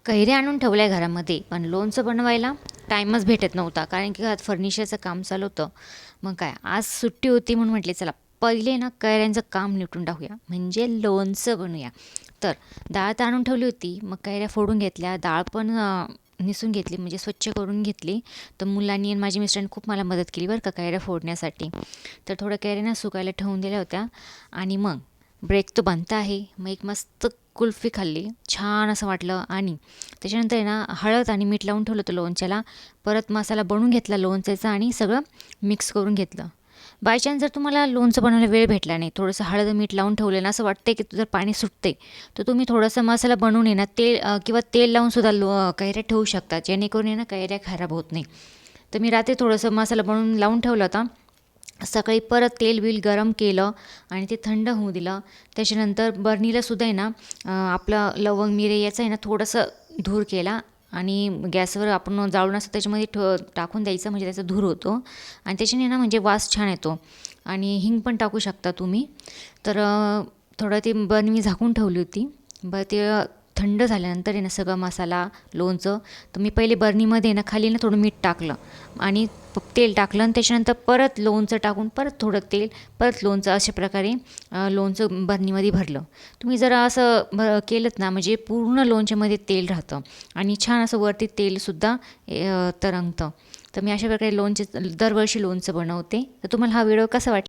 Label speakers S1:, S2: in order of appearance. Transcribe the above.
S1: कैऱ्या आणून ठेवल्या घरामध्ये, पण लोणचं बनवायला टाईमच भेटत नव्हता, कारण की घरात फर्निचरचं काम चालू होतं. मग काय, आज सुट्टी होती म्हणून म्हटले चला पहिले ना कैऱ्यांचं काम निपटून टाकूया, म्हणजे लोणचं बनवूया. तर डाळ तर आणून ठेवली होती, मग कैऱ्या फोडून घेतल्या, डाळ पण निसून घेतली, म्हणजे स्वच्छ करून घेतली. तर मुलांनी आणि माझ्या मिस्टरांनी खूप मला मदत केली बरं का कैऱ्या फोडण्यासाठी. तर थोड्या कैऱ्या ना सुकायला ठेवून दिल्या होत्या. आणि मग ब्रेक तो बनता आहे, मग एक मस्त कुल्फी खाल्ली, छान असं वाटलं. आणि त्याच्यानंतर आहे ना हळद आणि मीठ लावून ठेवलं होतं लोणच्याला. परत मसाला बनवून घेतला लोणच्याचा आणि सगळं मिक्स करून घेतलं. बाय चान्स जर तुम्हाला लोणचं बनवायला वेळ भेटला नाही, थोडंसं हळद मीठ लावून ठेवलं ना, असं वाटतंय की जर पाणी सुटते, तर तुम्ही थोडासा मसाला बनवून आहे ना तेल किंवा तेल लावून सुद्धा कैऱ्या ठेवू शकता, जेणेकरून आहे ना कैऱ्या खराब होत नाही. तर मी रात्री थोडंसं मसाला बनवून लावून ठेवला होता. सकाळी परत तेल बिल गरम केलं आणि ते थंड होऊ दिलं. त्याच्यानंतर बर्नीला सुद्धा आहे ना आपलं लवंग मिरे याचं आहे ना थोडंसं धूर केला आणि गॅसवर आपण जाळून असं त्याच्यामध्ये टाकून द्यायचं, म्हणजे त्याचा धूर होतो आणि त्याच्याने ना म्हणजे वास छान येतो. आणि हिंग पण टाकू शकता तुम्ही. तर थोडं ते बर्नी मी झाकून ठेवली होती. बरं ते थंड झाल्यानंतर आहे ना सगळा मसाला लोणचं, तर मी पहिले बर्नीमध्ये ना खाली ना थोडं मीठ टाकलं आणि तेल टाकलं आणि त्याच्यानंतर परत लोणचं टाकून परत थोडं तेल, परत लोणचं, अशा प्रकारे लोणचं बर्नीमध्ये भरलं. तुम्ही जर असं केलं ना, म्हणजे पूर्ण लोणच्यामध्ये तेल राहतं आणि छान असं वरती तेलसुद्धा तरंगतं. तर मी अशा प्रकारे दरवर्षी लोणचं बनवते. तर तुम्हाला हा व्हिडिओ कसा वाटला?